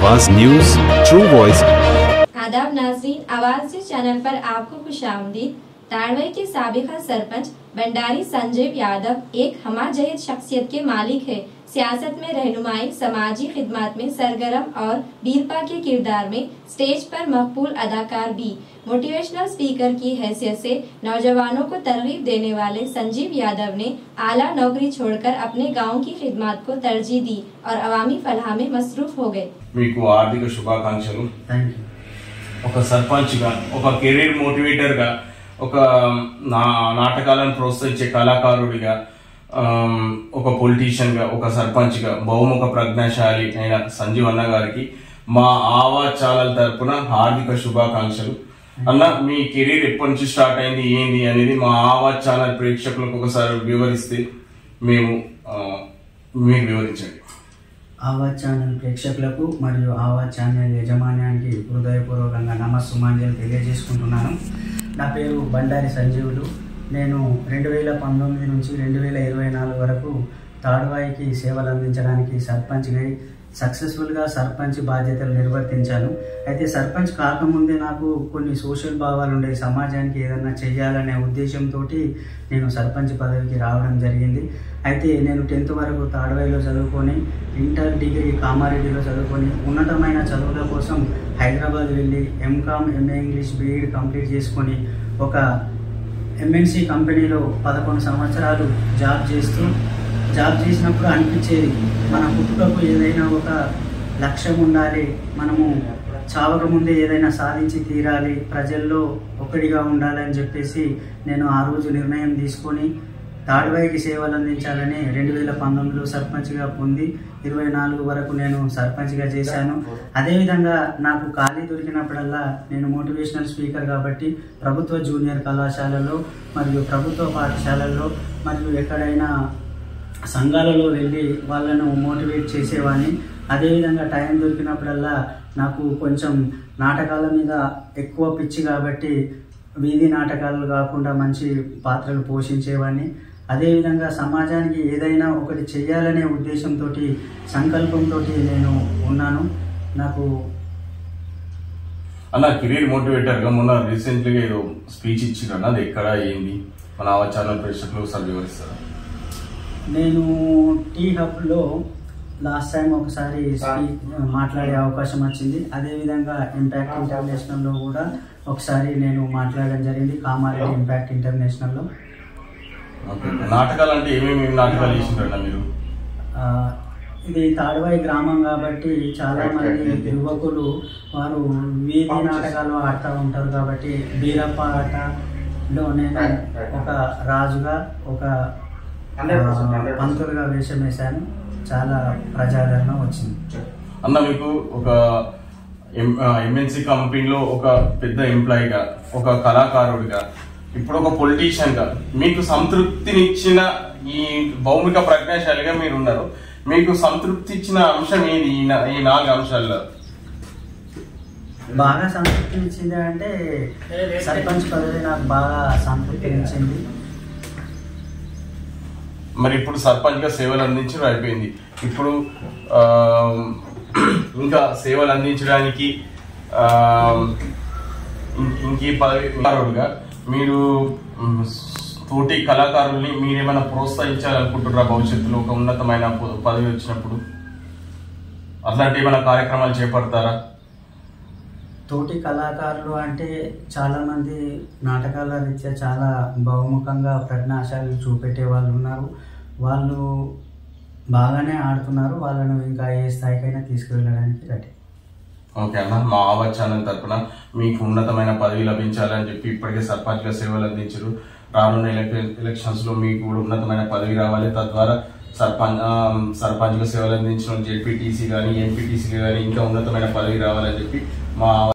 आवाज news true voice. आदाब नाज़रीन, आवाज न्यूज चैनल पर आपको खुशामदीद। ताड़वई के साबिका सरपंच भंडारी संजीव यादव एक हमाजहित शख्सियत के मालिक है। सियासत में रहनुमाई, समाजी खिदमत में सरगर्म और बीरपा के किरदार में स्टेज पर मकबूल अदाकार भी। मोटिवेशनल स्पीकर की हैसियत से नौजवानों को तरगीब देने वाले संजीव यादव ने आला नौकरी छोड़कर अपने गांव की खिदमत को तरजीह दी और अवामी फलाह में मसरूफ हो गए। మీకు ఆర్థిక శుభాకాంక్షలు। ఒక సర్పంచ్గా, ఒక కెరీర్ మోటివేటర్గా, ఒక నాటకాలను ప్రోత్సహించే కళాకారుడిగా, ఒక పొలిటీషియన్గా, ఒక సర్పంచ్గా బహుముఖ ప్రజ్ఞాశాలి అయిన సంజీవ్ అన్న గారికి మా ఆవాజ్ ఛానల్ తరపున హార్దిక శుభాకాంక్షలు। అన్న, మీ కెరీర్ ఎప్పటి నుంచి స్టార్ట్ అయింది, ఏంది అనేది మా ఆవాజ్ ఛానల్ ప్రేక్షకులకు ఒకసారి వివరిస్తే మీరు వివరించండి। ఆవాజ్ ఛానల్ ప్రేక్షకులకు మరియు ఆవాజ్ ఛానల్ యజమాన్యానికి హృదయపూర్వకంగా నమస్సుమాంజలు తెలియజేసుకుంటున్నాను। నా పేరు బండారి సంజీవులు। నేను 2019 నుంచి 2024 వరకు తాడువాయికి సేవలు అందించడానికి సర్పంచ్గా సక్సెస్ఫుల్గా సర్పంచ్ బాధ్యతలు నిర్వర్తించాను। అయితే సర్పంచ్ కాకముందే నాకు కొన్ని సోషల్ భావాలు ఉండే, సమాజానికి ఏదన్నా చెయ్యాలనే ఉద్దేశంతో నేను సర్పంచ్ పదవికి రావడం జరిగింది। అయితే నేను 10th వరకు తాడువాయిలో చదువుకొని, ఇంటర్ డిగ్రీ కామారెడ్డిలో చదువుకొని, ఉన్నతమైన చదువుల కోసం హైదరాబాద్ వెళ్ళి MCom, MA English, BEd complete చేసుకొని ఒక ఎంఎన్సి కంపెనీలో 11 సంవత్సరాలు జాబ్ చేసినప్పుడు అనిపించేది, మన పుట్టుకకు ఏదైనా ఒక లక్ష్యం ఉండాలి, మనము చావకముందే ఏదైనా సాధించి తీరాలి, ప్రజల్లో ఒకటిగా ఉండాలని చెప్పేసి నేను ఆ రోజు నిర్ణయం తీసుకొని తాడువాయికి సేవలు అందించాలని 2019లో సర్పంచ్గా పొంది 24 వరకు నేను సర్పంచ్గా చేశాను। అదేవిధంగా నాకు ఖాళీ దొరికినప్పుడల్లా నేను మోటివేషనల్ స్పీకర్ కాబట్టి ప్రభుత్వ జూనియర్ కళాశాలలో మరియు ప్రభుత్వ పాఠశాలల్లో మరియు ఎక్కడైనా సంఘాలలో వెళ్ళి వాళ్ళను మోటివేట్ చేసేవాడిని। అదేవిధంగా టైం దొరికినప్పుడల్లా నాకు కొంచెం నాటకాల మీద ఎక్కువ పిచ్చి కాబట్టి వీధి నాటకాలు కాకుండా మంచి పాత్రలు పోషించేవాడిని। అదేవిధంగా సమాజానికి ఏదైనా ఒకటి చెయ్యాలనే ఉద్దేశంతో, సంకల్పంతో నేను ఉన్నాను। నాకు అన్న, కెరీర్ మోటివేటర్గా మొన్న రీసెంట్గా ఏదో స్పీచ్ ఇచ్చిండ్రన్న, అది ఎక్కడ, ఏంది, మన ఆవాజ్ ఛానల్ ప్రేక్షకులు ఒకసారి వివరిస్తారా? నేను టీ హబ్లో లాస్ట్ టైం ఒకసారి మాట్లాడే అవకాశం వచ్చింది। అదేవిధంగా ఇంపాక్ట్ ఇంటర్నేషనల్లో కూడా ఒకసారి నేను మాట్లాడడం జరిగింది, కామారెడ్డి ఇంపాక్ట్ ఇంటర్నేషనల్లో। నాటకాలు అంటే ఏమేమి నాటకాలు చేసిండ్రన్న మీరు? ఇది తాడువాయి గ్రామం కాబట్టి చాలా మంది యువకులు వారు వీధి నాటకాలు ఆడుతూ ఉంటారు కాబట్టి బీరప్ప ఆటలో నేను ఒక రాజుగా, ఒక పంతులుగా వేషం వేశాను। చాలా ప్రజాదరణ వచ్చింది। అన్న, మీకు ఒక ఎంఎన్సి కంపెనీలో ఒక పెద్ద ఎంప్లాయీగా, ఒక కళాకారుడిగా, ఇప్పుడు ఒక పొలిటీషియన్గా మీకు సంతృప్తినిచ్చిన ఈ భౌమిక ప్రజ్ఞాశాలిగా మీరు ఉన్నారు, మీకు సంతృప్తి ఇచ్చిన అంశం ఏది ఈ 4 అంశాల్లో? బాగా సంతృప్తినిచ్చింది అంటే సర్పంచ్ పదవి నాకు బాగా సంతృప్తినిచ్చింది। మరి ఇప్పుడు సర్పంచ్గా సేవలు అందించడం అయిపోయింది, ఇప్పుడు ఇంకా సేవలు అందించడానికి ఇంకీ పదవిగా మీరు తోటి కళాకారుల్ని మీరేమైనా ప్రోత్సహించాలనుకుంటున్నారా భవిష్యత్తులో ఒక ఉన్నతమైన పదవి వచ్చినప్పుడు? అట్లాంటి ఏమైనా కార్యక్రమాలు చేపడతారా? తోటి కళాకారులు అంటే చాలామంది నాటకాల రీత్యా చాలా బహుముఖంగా ప్రజ్ఞాశాలు చూపెట్టే వాళ్ళు ఉన్నారు, వాళ్ళు బాగానే ఆడుతున్నారు, వాళ్ళను ఇంకా ఏ స్థాయికైనా తీసుకువెళ్ళడానికి రెడీ। ఓకే అన్న, మా ఆవాజ్ ఛానల్ తరఫున మీకు ఉన్నతమైన పదవి లభించాలని చెప్పి ఇప్పటికే సర్పంచ్గా సేవలు అందించారు, రానున్న ఎలక్షన్స్లో మీకు కూడా ఉన్నతమైన పదవి రావాలి, తద్వారా సర్పంచ్గా సేవలు అందించిన జెడ్పీటీసీ కానీ, ఎంపీటీసీ కానీ ఇంకా ఉన్నతమైన పదవి రావాలని చెప్పి మా